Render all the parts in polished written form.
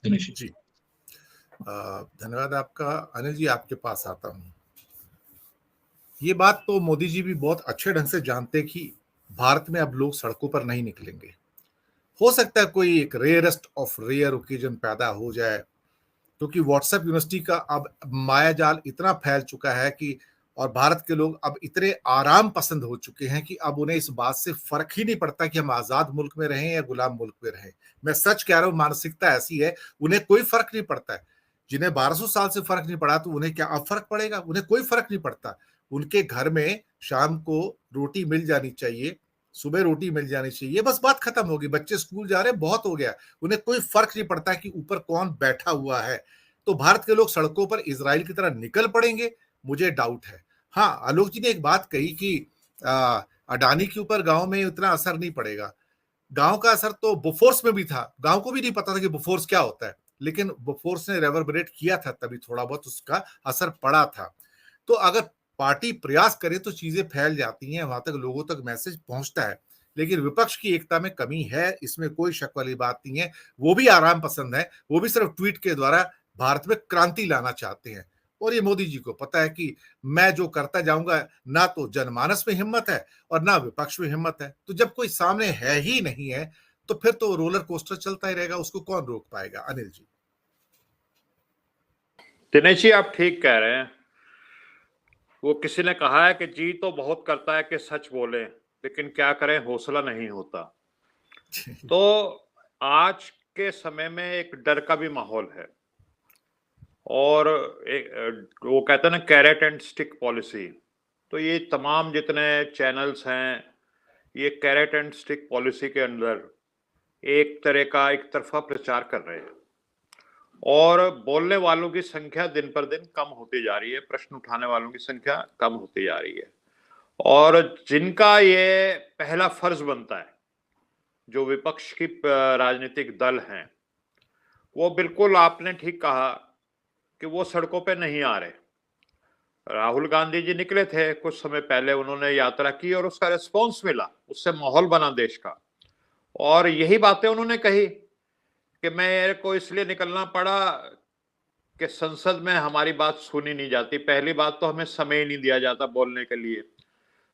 दिनेश जी धन्यवाद आपका। अनिल जी, आपके पास आता हूँ। ये बात तो मोदी जी भी बहुत अच्छे ढंग से जानते कि भारत में अब लोग सड़कों पर नहीं निकलेंगे। हो सकता है कोई एक रेयरेस्ट ऑफ रेयर ओकेजन पैदा हो जाए, क्योंकि व्हाट्सएप यूनिवर्सिटी का अब मायाजाल इतना फैल चुका है कि और भारत के लोग अब इतने आराम पसंद हो चुके हैं कि अब उन्हें इस बात से फर्क ही नहीं पड़ता कि हम आजाद मुल्क में रहें या गुलाम मुल्क में रहें। मैं सच कह रहा हूं, मानसिकता ऐसी है, उन्हें कोई फर्क नहीं पड़ता है। जिन्हें 1200 साल से फर्क नहीं पड़ा तो उन्हें क्या अब फर्क पड़ेगा? उन्हें कोई फर्क नहीं पड़ता। उनके घर में शाम को रोटी मिल जानी चाहिए, सुबह रोटी मिल जानी चाहिए, बस बात खत्म होगी। बच्चे स्कूल जा रहे हैं, बहुत हो गया। उन्हें कोई फर्क नहीं पड़ता कि ऊपर कौन बैठा हुआ है। तो भारत के लोग सड़कों पर इजराइल की तरह निकल पड़ेंगे, मुझे डाउट है। हाँ, आलोक जी ने एक बात कही कि अडानी के ऊपर गांव में उतना असर नहीं पड़ेगा। गांव का असर तो बोफोर्स में भी था। गांव को भी नहीं पता था कि बोफोर्स क्या होता है, लेकिन बोफोर्स ने रेवरबरेट किया था, तभी थोड़ा बहुत उसका असर पड़ा था। तो अगर पार्टी प्रयास करे तो चीजें फैल जाती हैं, वहां तक लोगों तक मैसेज पहुंचता है। लेकिन विपक्ष की एकता में कमी है, इसमें कोई शक वाली बात नहीं है। वो भी आराम पसंद है, वो भी सिर्फ ट्वीट के द्वारा भारत में क्रांति लाना चाहते हैं। और ये मोदी जी को पता है कि मैं जो करता जाऊंगा, ना तो जनमानस में हिम्मत है और ना विपक्ष में हिम्मत है। तो जब कोई सामने है ही नहीं है, तो फिर तो रोलर कोस्टर चलता ही रहेगा, उसको कौन रोक पाएगा? अनिल जी। दिनेश जी, आप ठीक कह रहे हैं। वो किसी ने कहा है कि जी तो बहुत करता है कि सच बोले, लेकिन क्या करें, हौसला नहीं होता। तो आज के समय में एक डर का भी माहौल है, और वो कहते हैं ना, कैरेट एंड स्टिक पॉलिसी। तो ये तमाम जितने चैनल्स हैं, ये कैरेट एंड स्टिक पॉलिसी के अंदर एक तरह का एक तरफा प्रचार कर रहे हैं, और बोलने वालों की संख्या दिन पर दिन कम होती जा रही है, प्रश्न उठाने वालों की संख्या कम होती जा रही है। और जिनका ये पहला फर्ज बनता है, जो विपक्ष की राजनीतिक दल हैं, वो बिल्कुल आपने ठीक कहा कि वो सड़कों पे नहीं आ रहे। राहुल गांधी जी निकले थे कुछ समय पहले, उन्होंने यात्रा की और उसका रिस्पॉन्स मिला, उससे माहौल बना देश का। और यही बातें उन्होंने कही कि मेरे को इसलिए निकलना पड़ा कि संसद में हमारी बात सुनी नहीं जाती। पहली बात तो हमें समय ही नहीं दिया जाता बोलने के लिए,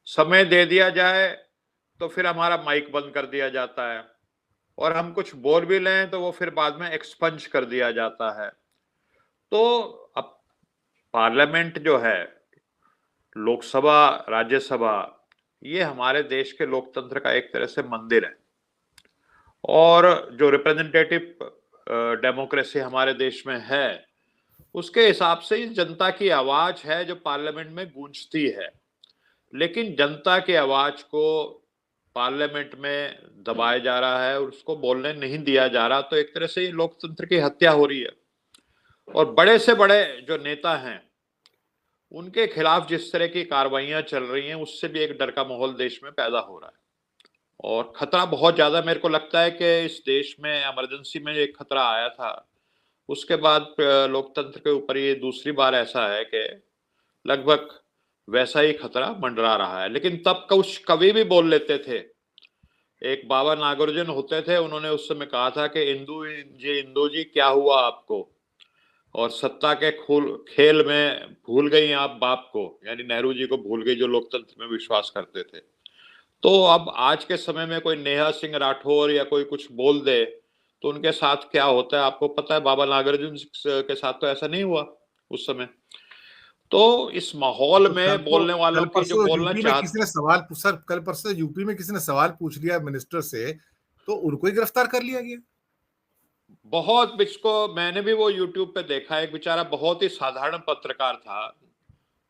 समय दे दिया जाए तो फिर हमारा माइक बंद कर दिया जाता है, और हम कुछ बोल भी लें तो वो फिर बाद में एक्सपंज कर दिया जाता है। तो अब पार्लियामेंट जो है, लोकसभा, राज्यसभा, ये हमारे देश के लोकतंत्र का एक तरह से मंदिर है। और जो रिप्रेजेंटेटिव डेमोक्रेसी हमारे देश में है, उसके हिसाब से इस जनता की आवाज है जो पार्लियामेंट में गूंजती है। लेकिन जनता की आवाज को पार्लियामेंट में दबाया जा रहा है और उसको बोलने नहीं दिया जा रहा। तो एक तरह से ये लोकतंत्र की हत्या हो रही है। और बड़े से बड़े जो नेता हैं, उनके खिलाफ जिस तरह की कार्रवाइयां चल रही हैं, उससे भी एक डर का माहौल देश में पैदा हो रहा है। और खतरा बहुत ज्यादा, मेरे को लगता है कि इस देश में इमरजेंसी में एक खतरा आया था, उसके बाद लोकतंत्र के ऊपर ये दूसरी बार ऐसा है कि लगभग वैसा ही खतरा मंडरा रहा है। लेकिन तब कुछ कवि भी बोल लेते थे। एक बाबा नागार्जुन होते थे, उन्होंने उस समय कहा था कि इंदू जी क्या हुआ आपको, और सत्ता के खेल में भूल गई आप बाप को, यानी नेहरू जी को भूल गई, जो लोकतंत्र में विश्वास करते थे। तो अब आज के समय में कोई नेहा सिंह राठौर या कोई कुछ बोल दे तो उनके साथ क्या होता है आपको पता है। बाबा नागार्जुन के साथ तो ऐसा नहीं हुआ उस समय। तो इस माहौल तो में बोलने वालों कल की जो परसों बोलना यूपी में किसी चाहते, ने सवाल सर, कल परसों यूपी में किसी ने सवाल पूछ लिया मिनिस्टर से, तो उनको ही गिरफ्तार कर लिया गया। बहुत इसको मैंने भी वो यूट्यूब पे देखा, एक बेचारा बहुत ही साधारण पत्रकार था,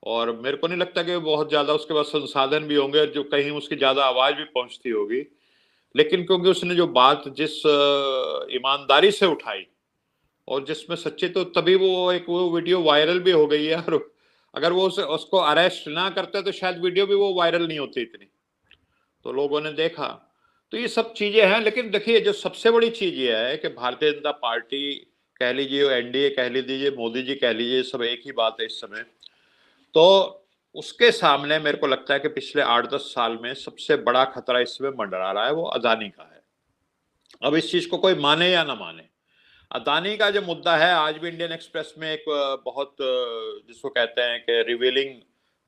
और मेरे को नहीं लगता कि बहुत ज्यादा उसके पास संसाधन भी होंगे जो कहीं उसकी ज्यादा आवाज भी पहुंचती होगी। लेकिन क्योंकि उसने जो बात जिस ईमानदारी से उठाई और जिसमें सच्चे, तो तभी वो वीडियो वायरल भी हो गई है। और अगर वो उसको अरेस्ट ना करते तो शायद वीडियो भी वो वायरल नहीं होती इतनी, तो लोगों ने देखा। तो ये सब चीजें हैं। लेकिन देखिए, जो सबसे बड़ी चीज ये है कि भारतीय जनता पार्टी कह लीजिए, एनडीए कह लीजिए, मोदी जी कह लीजिए, सब एक ही बात है इस समय। तो उसके सामने मेरे को लगता है कि पिछले 8-10 साल में सबसे बड़ा खतरा इस समय मंडरा रहा है, वो अदानी का है। अब इस चीज को कोई माने या ना माने, अदानी का जो मुद्दा है, आज भी इंडियन एक्सप्रेस में एक बहुत जिसको कहते हैं कि रिवीलिंग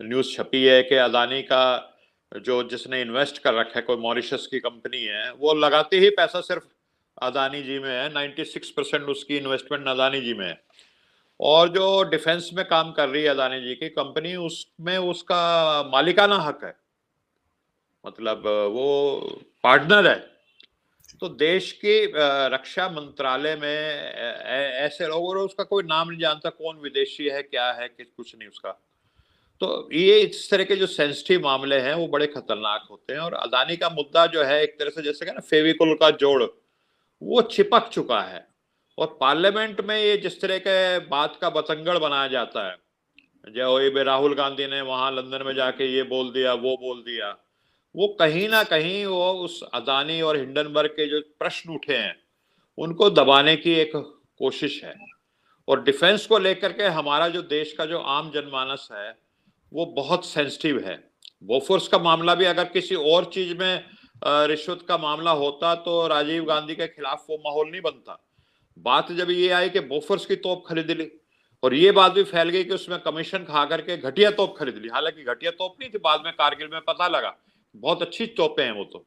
न्यूज छपी है कि अदानी का जो जिसने इन्वेस्ट कर रखा है, कोई मॉरिशस की कंपनी है, वो लगाते ही पैसा सिर्फ अदानी जी में है। 96% उसकी इन्वेस्टमेंट अदानी जी में है। और जो डिफेंस में काम कर रही है अदानी जी की कंपनी, उसमें उसका मालिकाना हक है, मतलब वो पार्टनर है। तो देश के रक्षा मंत्रालय में ऐसे लोग, और उसका कोई नाम नहीं जानता, कौन विदेशी है क्या है कि कुछ नहीं उसका। तो ये इस तरह के जो सेंसिटिव मामले हैं वो बड़े खतरनाक होते हैं। और अदानी का मुद्दा जो है एक तरह से जैसे ना फेविकोल का जोड़, वो चिपक चुका है। और पार्लियामेंट में ये जिस तरह के बात का बतंगड़ बनाया जाता है, जो ये राहुल गांधी ने वहां लंदन में जाके ये बोल दिया वो बोल दिया, वो कहीं ना कहीं वो उस अदानी और हिंडनबर्ग के जो प्रश्न उठे हैं उनको दबाने की एक कोशिश है। और डिफेंस को लेकर के हमारा जो देश का जो आम जनमानस है वो बहुत सेंसिटिव है। बोफोर्स का मामला भी अगर किसी और चीज में रिश्वत का मामला होता तो राजीव गांधी के खिलाफ वो माहौल नहीं बनता। बात जब ये आई कि बोफोर्स की तोप खरीद ली, और ये बात भी फैल गई कि उसमें कमीशन खा करके घटिया तोप खरीद ली। हालांकि घटिया तोप नहीं थी, बाद में कारगिल में पता लगा बहुत अच्छी तोपें हैं वो तो।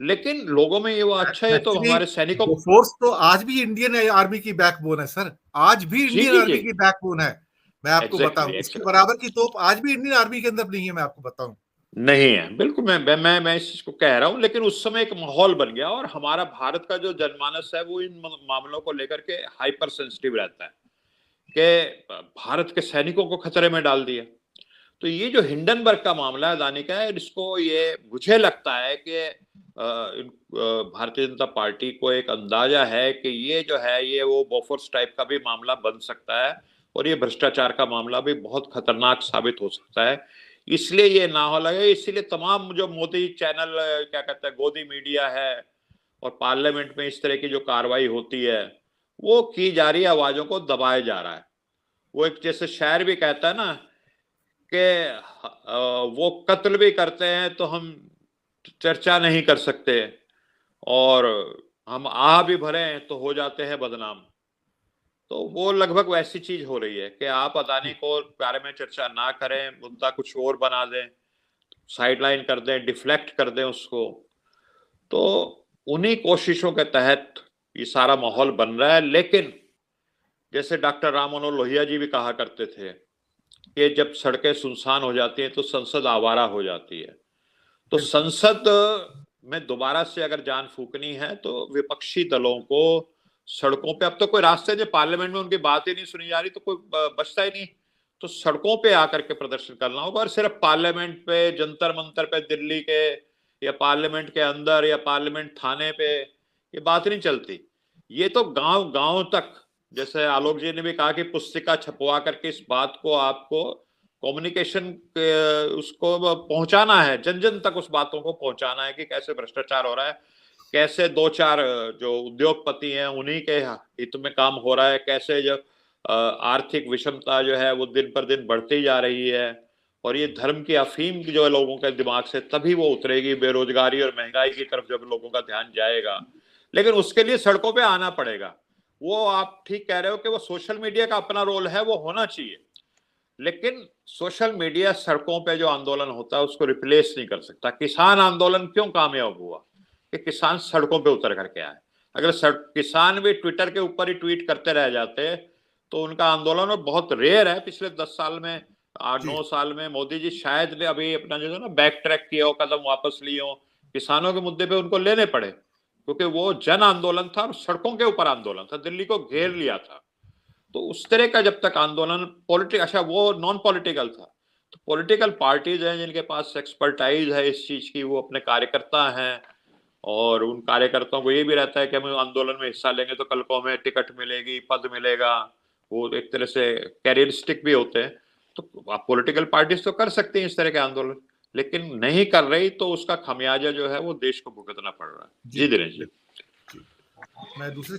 लेकिन लोगों में ये वो अच्छा है तो एक्चुअली हमारे सैनिकों। वो फोर्स तो आज भी इंडियन आर्मी की बैकबोन है सर, आज भी जी इंडियन जी जी, आर्मी की बैकबोन है। मैं आपको बताऊं, एग्जैक्टली इसके एग्जैक्टली। बराबर की तोप आज भी इंडियन आर्मी के अंदर नहीं है, मैं आपको बताऊं। नहीं है, बिल्कुल। मैं इस चीज को कह रहा हूं। लेकिन उस समय एक माहौल बन गया, और हमारा भारत का जो जनमानस है वो इन मामलों को लेकर के हाइपर सेंसिटिव रहता है कि भारत के सैनिकों को खतरे में डाल दिया। तो ये जो हिंडनबर्ग का मामला है अदानी का है, इसको ये मुझे लगता है कि भारतीय जनता पार्टी को एक अंदाजा है कि ये जो है ये वो बोफोर्स टाइप का भी मामला बन सकता है, और ये भ्रष्टाचार का मामला भी बहुत खतरनाक साबित हो सकता है। इसलिए ये ना हो लगे, इसलिए तमाम जो मोदी चैनल क्या कहते हैं गोदी मीडिया है, और पार्लियामेंट में इस तरह की जो कार्रवाई होती है वो की जा रही आवाजों को दबाया जा रहा है। वो एक जैसे शायर भी कहता है ना कि वो कत्ल भी करते हैं तो हम चर्चा नहीं कर सकते, और हम आह भी भरे तो हो जाते हैं बदनाम। तो वो लगभग वैसी चीज हो रही है कि आप अदानी को बारे में चर्चा ना करें, मुद्दा कुछ और बना दें, साइडलाइन कर दें, डिफ्लेक्ट कर दें उसको। तो उन्हीं कोशिशों के तहत ये सारा माहौल बन रहा है। लेकिन जैसे डॉक्टर राम मनोहर लोहिया जी भी कहा करते थे कि जब सड़कें सुनसान हो जाती हैं तो संसद आवारा हो जाती है। तो संसद में दोबारा से अगर जान फूकनी है तो विपक्षी दलों को सड़कों पे, अब तो कोई रास्ते जो पार्लियामेंट में उनकी बात ही नहीं सुनी जा रही तो कोई बचता ही नहीं, तो सड़कों पे आकर के प्रदर्शन करना होगा। और सिर्फ पार्लियामेंट पे, जंतर मंतर पे दिल्ली के, या पार्लियामेंट के अंदर, या पार्लियामेंट थाने पे ये बात नहीं चलती। ये तो गांव गांव तक, जैसे आलोक जी ने भी कहा कि पुस्तिका छपवा करके इस बात को आपको कम्युनिकेशन उसको पहुंचाना है, जन जन तक उस बातों को पहुंचाना है कि कैसे भ्रष्टाचार हो रहा है, कैसे दो चार जो उद्योगपति हैं उन्हीं के हित में काम हो रहा है, कैसे जो आर्थिक विषमता जो है वो दिन पर दिन बढ़ती जा रही है। और ये धर्म की अफीम जो है लोगों के दिमाग से, तभी वो उतरेगी। बेरोजगारी और महंगाई की तरफ जब लोगों का ध्यान जाएगा, लेकिन उसके लिए सड़कों पे आना पड़ेगा। वो आप ठीक कह रहे हो कि वो सोशल मीडिया का अपना रोल है, वो होना चाहिए। लेकिन सोशल मीडिया सड़कों पे जो आंदोलन होता है उसको रिप्लेस नहीं कर सकता। किसान आंदोलन क्यों कामयाब हुआ कि किसान सड़कों पे उतर करके आए। अगर किसान भी ट्विटर के ऊपर ही ट्वीट करते रह जाते तो उनका आंदोलन बहुत रेयर है। पिछले 10 साल में, 8-9 साल में मोदी जी शायद ने अभी अपना जो है ना बैक ट्रैक किया हो, कदम वापस लिए हो, किसानों के मुद्दे पे उनको लेने पड़े, क्योंकि वो जन आंदोलन था और सड़कों के ऊपर आंदोलन था, दिल्ली को घेर लिया था। तो उस तरह का जब तक आंदोलन अच्छा वो नॉन पॉलिटिकल था, तो पॉलिटिकल पार्टीज हैं जिनके पास एक्सपर्टाइज है इस चीज की, वो अपने कार्यकर्ता हैं, और उन कार्यकर्ताओं को ये भी रहता है कि हम आंदोलन में हिस्सा लेंगे तो कल को हमें टिकट मिलेगी, पद मिलेगा। वो एक तरह से कैरियरिस्टिक भी होते हैं। तो आप पॉलिटिकल पार्टीज तो कर सकते हैं इस तरह के आंदोलन, लेकिन नहीं कर रही तो उसका खमियाजा जो है वो देश को भुगतना पड़ रहा है। जी दिनेश जी। मैं दूसरे